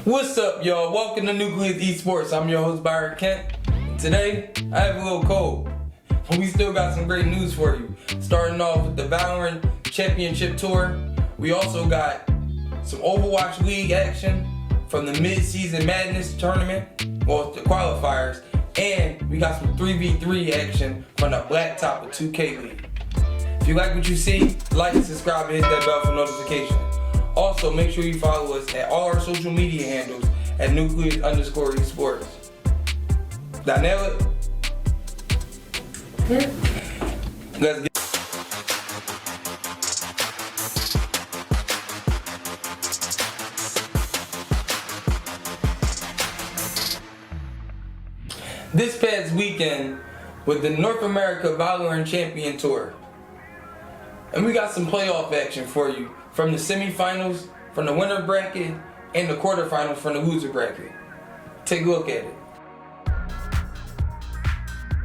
What's up, y'all? Welcome to Nucleus eSports. I'm your host, Byron Kent. Today, I have a little cold, but we still got some great news for you. Starting off with the Valorant Championship Tour. We also got some Overwatch League action from the Midseason Madness tournament, well, the qualifiers, and we got some 3v3 action from the blacktop of 2K League. If you like what you see, like and subscribe and hit that bell for notifications. Also, make sure you follow us at all our social media handles at Nucleus_eSports. Did I nail it? Let's get this past weekend with the North America Valorant Champion Tour. And we got some playoff action for you from the semi-finals, from the winner bracket, and the quarterfinals from the loser bracket. Take a look at it.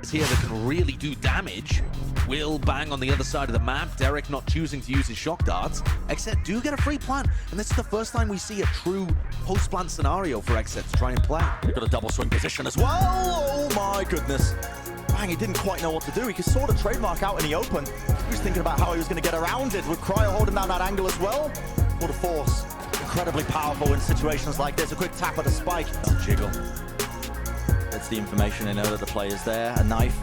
Here that can really do damage. Will bang on the other side of the map. Derek not choosing to use his shock darts. Xset do get a free plant, and this is the first time we see a true post-plant scenario for Xset to try and play. They've got a double swing position as well. Oh my goodness. Bang, he didn't quite know what to do. He could sort of trademark out in the open. He was thinking about how he was going to get around it with Cryo holding down that angle as well. What a force. Incredibly powerful in situations like this. A quick tap at a spike. Jiggle. Gets the information in order the player's there. A knife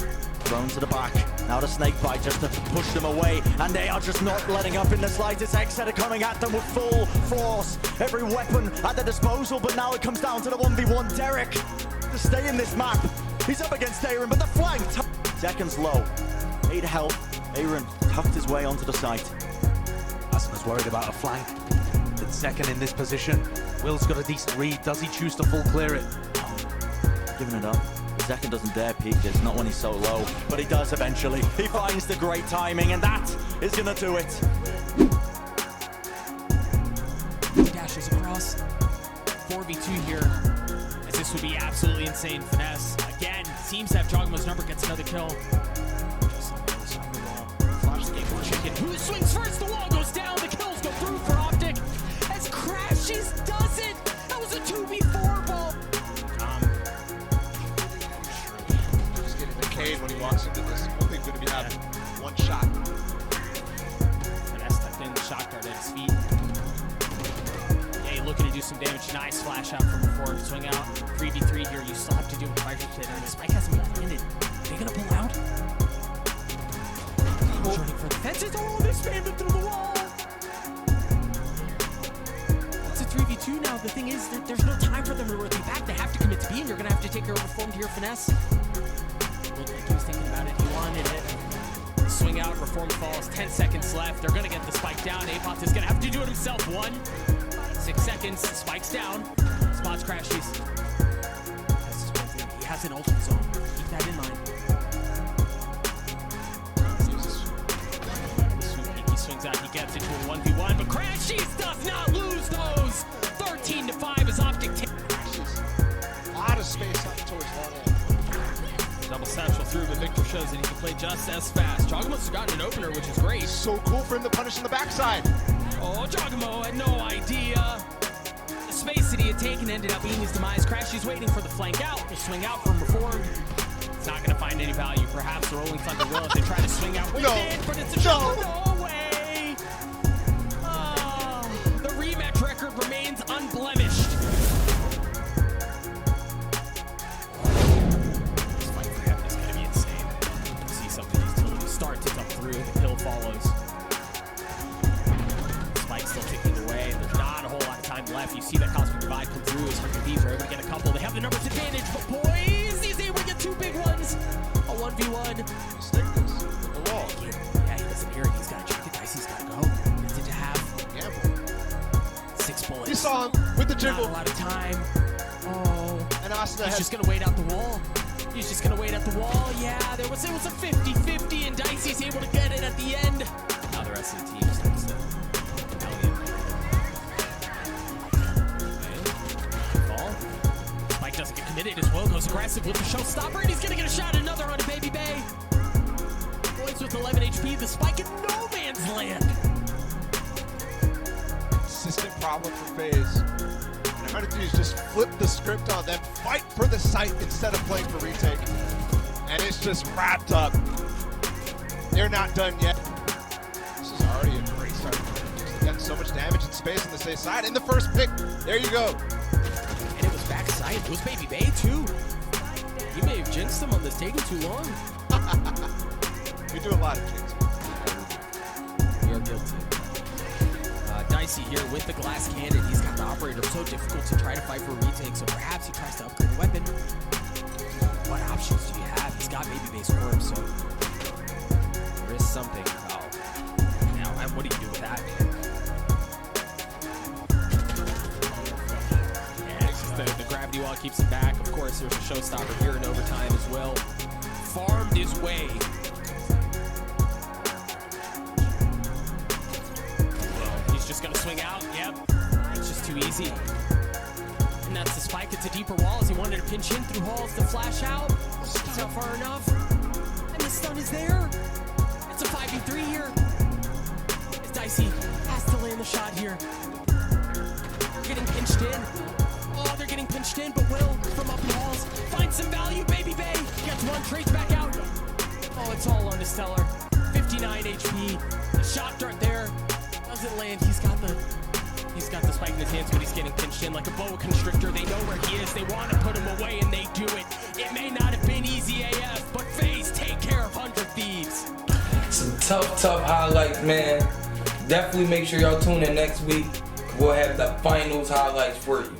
thrown to the back. Now the snake bite just to push them away. And they are just not letting up in the slightest. Xset are coming at them with full force. Every weapon at their disposal. But now it comes down to the 1v1. Derek to stay in this map. He's up against Aaron, but the flank. Seconds low. 8 health. Aaron tucked his way onto the site. Asana's worried about a flank. It's second in this position. Will's got a decent read. Does he choose to full clear it? Giving it up. Second doesn't dare peek this, not when he's so low. But he does eventually. He finds the great timing, and that is going to do it. He dashes across. 4v2 here. As this would be absolutely insane. Finesse. Again, seems to have Jogmo's number, gets another kill. Just on the other side of the wall. Flash the game for Chicken. Who swings first? The wall goes down. The kills go through for Optic. As Crashes does it. That was a 2v4 ball. Just getting the cave when he walks into this. Only going to be having one shot. Finesse tucked in the shot guard at his feet. Looking to do some damage. Nice flash out from before. Swing out. 3v3 here. You still have to do a fire hit. And the spike hasn't been landed. Are they going to pull out? Joining for the fences. Oh, they spammed it through the wall. It's a 3v2 now. The thing is that there's no time for them to rotate back. They have to commit to B, and you're going to have to take your reformed here, Finesse. Looked like he was thinking about it. He wanted it. Swing out. Reform falls. 10 seconds left. They're going to get the spike down. Apot is going to have to do it himself. 6 seconds, spikes down, spots Crashes. He has an ultimate zone. Keep that in mind. He swings out, he gets into a 1v1, but Crashes does not lose those. 13-5 is Optic. Crashes. A lot of space up towards that end. Double satchel through, but Victor shows that he can play just as fast. Jogmo's has gotten an opener, which is great. So cool for him to punish on the backside. Oh, Jogmo had no idea. The space that he had taken ended up being his demise. Crashy's waiting for the flank out. The swing out from reform. It's not going to find any value. Perhaps the Rolling Thunder will if they try to swing out with it, but it's a shot. No way. Oh, the rematch record remains unblemished. This fight for him is going to be insane. You see something he's totally starts to come through. The kill follows. Still ticking away. There's not a whole lot of time left. You see that Cosmic Divide come through as Hunter Thieves are able to get a couple. They have the numbers advantage, but boys, he's able to get 2 big ones. A 1v1. Stick this in the wall. Yeah, he doesn't hear it. He's got to check it. Dicey's got to go. Gets it to have. Gamble. 6 bullets. You saw him with the jiggle. Not a lot of time. Oh. And Asana He's just going to wait out the wall. He's just going to wait at the wall. Yeah, it was a 50-50, and Dicey's able to get it at the end. Now the rest of the team starts to doesn't get committed as well, goes aggressive with the showstopper, and he's gonna get a shot, another on a Baby Bay. Boys with 11 HP, the spike in no man's land. Consistent problem for FaZe. trying to do is just flip the script on them, fight for the site instead of playing for retake. And it's just wrapped up. They're not done yet. This is already a great start. They've gotten so much damage and space on the safe side. In the first pick, there you go. And it was backside. It was Baby Bay too. He may have jinxed him on this taking too long. We do a lot of jinxing. We are guilty. Dicey here with the glass cannon. He's got the operator. So difficult to try to fight for a retake, so perhaps he tries to upgrade the weapon. What options do you have? He's got Baby Bay's corpse, so there is something. Oh, now what do you do with that? Yeah, it's just the gravity wall keeps it back. Of course, there's a showstopper here in overtime as well. Farmed his way. Just gonna swing out, yep. It's just too easy. And that's the spike, it's a deeper wall as he wanted to pinch in through halls to flash out. He's not far enough. And the stun is there. It's a 5v3 here. As Dicey has to land the shot here. They're getting pinched in. Oh, they're getting pinched in, but Will from up in halls finds some value. Baby Bay gets one, trades back out. Oh, it's all on to Stellar. 59 HP. The shot dart there. Doesn't land. He's got the spike in his hands, but he's getting pinched in like a boa constrictor. They know where he is. They want to put him away, and they do it. It may not have been easy AF, but FaZe take care of 100 Thieves. Some tough highlights, man. Definitely make sure y'all tune in next week. We'll have the finals highlights for you.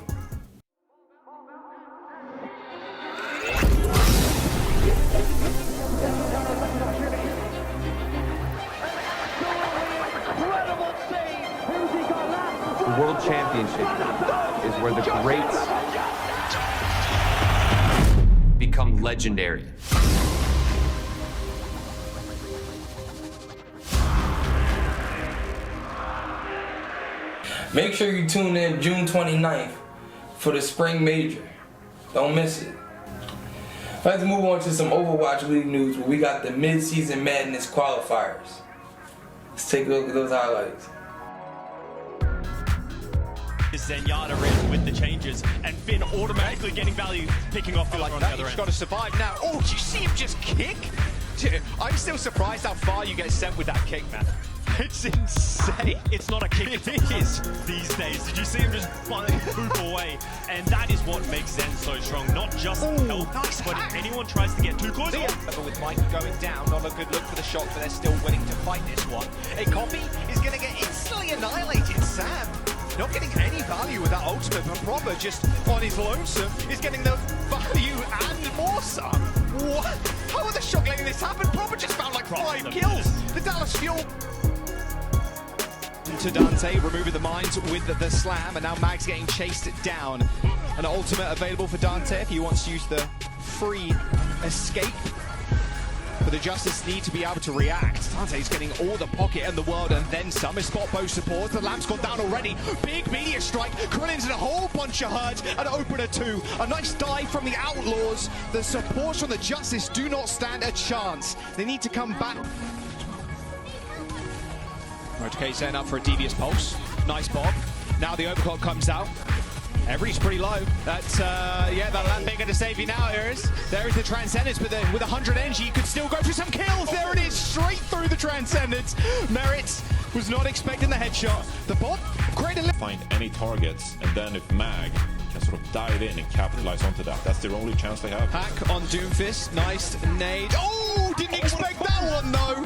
The World Championship is where the greats become legendary. Make sure you tune in June 29th for the Spring Major. Don't miss it. Let's move on to some Overwatch League news where we got the Midseason Madness qualifiers. Let's take a look at those highlights. Zenyatta in with the changes, and Finn automatically getting value, picking off Valorant on the other He's end. got to survive now. Oh, did you see him just kick? I'm still surprised how far you get sent with that kick, man. It's insane. It's not a kick, it's a punt these days. Did you see him just poop away? And that is what makes Zen so strong. Not just health, nice but hack. if anyone tries to get too close. But with Mike going down, not a good look for the shot, but they're still willing to fight this one. A copy is going to get instantly annihilated. Sam not getting any value with that ultimate, but Proper just on his lonesome is getting the value and more some. What? How are the Shock letting this happen? Proper just found like 5 kills. The Dallas Fuel. To Dante, removing the mines with the slam, and now Mag's getting chased down. An ultimate available for Dante if he wants to use the free escape. But the Justice need to be able to react. Dante's getting all the pocket in the world and then some. His spot bow support. The lamp's gone down already. Big meteor strike. Krillin's in a whole bunch of hurt. An opener 2. A nice dive from the Outlaws. The supports from the Justice do not stand a chance. They need to come back. Motorcade setting up for a devious pulse. Nice bob. Now the overclock comes out. Everybody's pretty low. That's, yeah, that lamp ain't going to save you now, Iris. There is the Transcendence, but then with 100 energy, you could still go for some kills. There it is, straight through the Transcendence. Merit was not expecting the headshot. The bot, great. Find any targets, and then if Mag can sort of dive in and capitalize onto that, that's their only chance they have. Hack on Doomfist. Nice nade. Oh, didn't expect that one, though.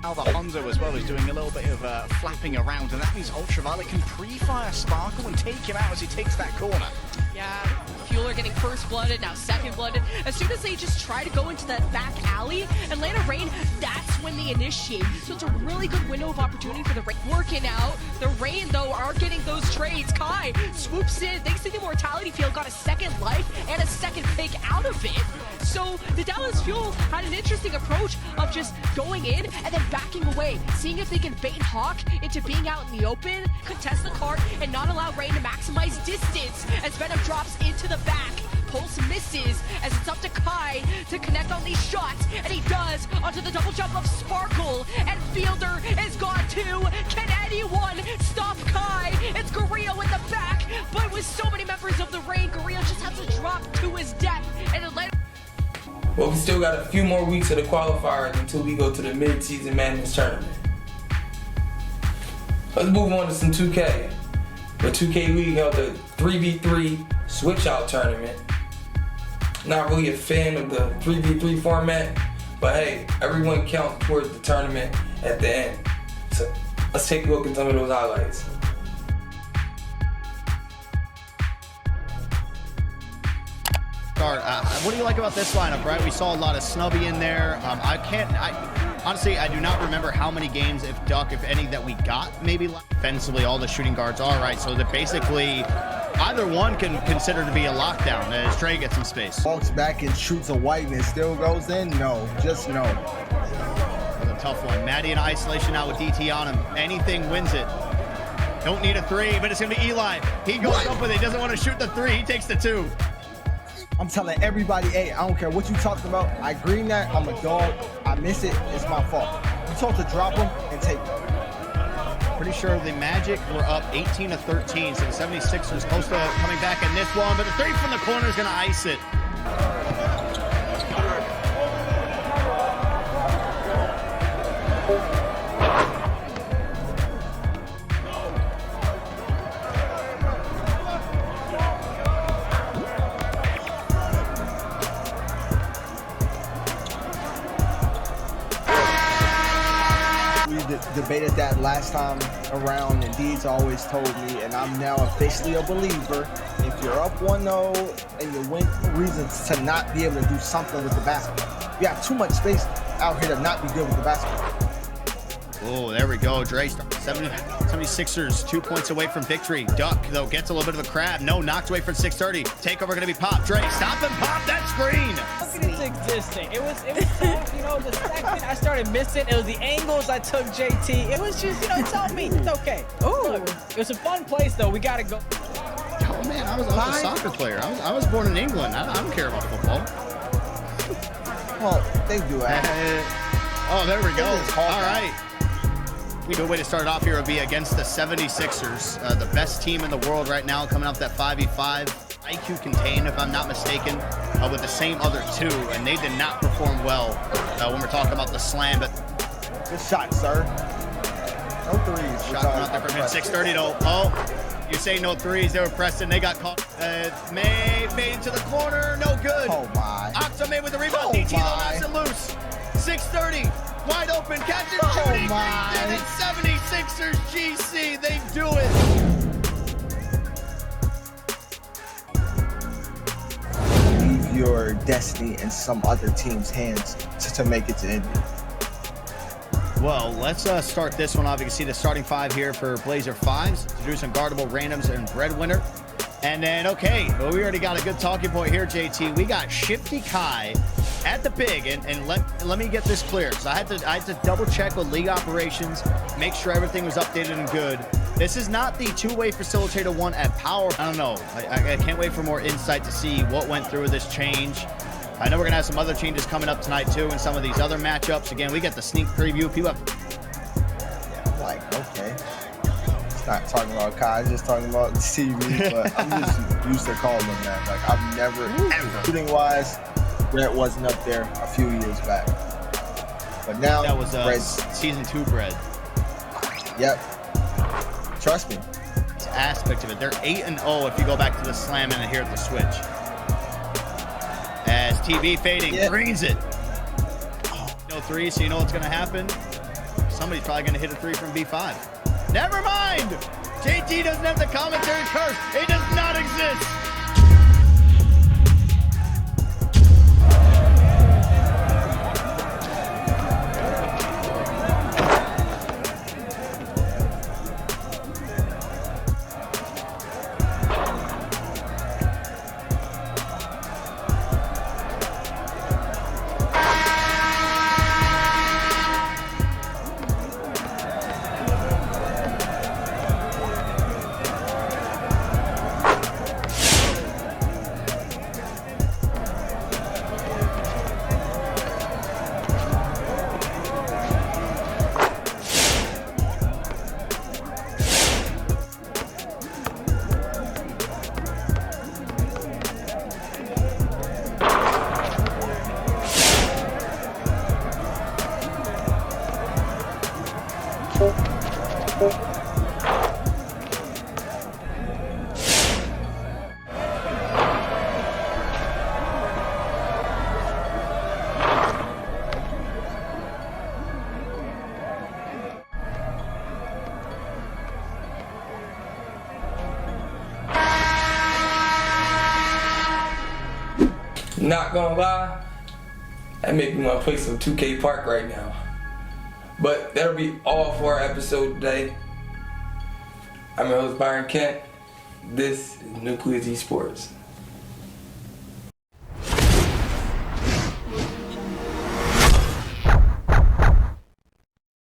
Now the Honda as well is doing a little bit of flapping around, and that means Ultraviolet can pre-fire Sparkle and take him out as he takes that corner. Yeah, Fueler getting first blooded, now second blooded. As soon as they just try to go into that back alley and land a Rain, that's when they initiate. So it's a really good window of opportunity for the Rain. Working out, the Rain though are getting those trades. Kai swoops in, thanks to the Immortality Field, got a second life and a second pick out of it. So the Dallas Fuel had an interesting approach of just going in and then backing away, seeing if they can bait Hawk into being out in the open, contest the cart, and not allow Rain to maximize distance as Venom drops into the back. Pulse misses as it's up to Kai to connect on these shots, and he does onto the double jump of Sparkle, and Fielder is gone too. Can anyone stop Kai? It's Gurriel in the back, but with so many members of the Rain, Gurriel just has to drop to his death, and Atlanta. Well, we still got a few more weeks of the qualifiers until we go to the Midseason Madness tournament. Let's move on to some 2K. The 2K League held a 3v3 switch-out tournament. Not really a fan of the 3v3 format, but hey, everyone counts towards the tournament at the end. So let's take a look at some of those highlights. What do you like about this lineup, right? We saw a lot of Snubby in there. Honestly, I do not remember how many games, if any, that we got. Maybe offensively, all the shooting guards. All right, so that basically either one can consider to be a lockdown as Trey gets some space. Walks back and shoots a white and it still goes in? No, just no. That's a tough one. Maddie in isolation now with DT on him. Anything wins it. Don't need a three, but it's going to be Eli. He goes up with it. He doesn't want to shoot the three. He takes the two. I'm telling everybody, hey, I don't care what you talking about. I green that. I'm a dog. I miss it. It's my fault. You told to drop them and take them. Pretty sure the Magic were up 18-13, so the 76ers close to coming back in this one, but the three from the corner is going to ice it. Debated that last time around, and Deeds always told me, and I'm now officially a believer, if you're up 1-0 and you win, reasons to not be able to do something with the basketball. You have too much space out here to not be good with the basketball. Oh, there we go. Dre, 76ers 2 points away from victory. Duck, though, gets a little bit of a crab. No, knocked away from 630. Takeover going to be popped. Dre, stop and pop that screen. It's existing. It was so, you know, the second I started missing, it was the angles I took JT. It was just, you know, it's on me. It's okay. Look, it was a fun place, though. We got to go. Oh, man, I was a soccer player. I was born in England. I don't care about football. Well, they do that. Oh, there we go. All right. A good way to start off here would be against the 76ers, the best team in the world right now, coming off that 5v5. IQ contained, if I'm not mistaken, with the same other two, and they did not perform well when we're talking about the slam. But good shot, sir. No threes. Shot out there from him. 630 though. Oh, you say no threes. They were pressing. They got caught. May fade into the corner. No good. Oh my. Octomay with the rebound. DT though knocks it loose. 630. Wide open, catching, shooting, did it, 76ers GC, they do it. Leave your destiny in some other team's hands to make it to Indy. Well, let's start this one off. You can see the starting five here for Blazer 5s. To do some guardable randoms and breadwinner. And then, okay, well, we already got a good talking point here, JT. We got Shifty Kai at the big, and let me get this clear. So I had to double check with league operations, make sure everything was updated and good. This is not the two-way facilitator one at power. I don't know. I can't wait for more insight to see what went through with this change. I know we're gonna have some other changes coming up tonight too, and some of these other matchups. Again, we get the sneak preview. People have. Yeah, like, okay. It's not talking about Kai, it's just talking about the TV, but I'm just used to calling them that. Like, I've never, ever, shooting-wise, Brett wasn't up there a few years back. But now, that was season 2 Brett. Yep. Trust me. This aspect of it. They're 8-0 if you go back to the slam and here at the switch. As TV fading, greens it. No three, so you know what's going to happen. Somebody's probably going to hit a three from B5. Never mind. JT doesn't have the commentary curse. It does not exist. Not gonna lie, that make me want to play some 2K Park right now. But that'll be all for our episode today. I'm your host Byron Kent. This is Nucleus eSports.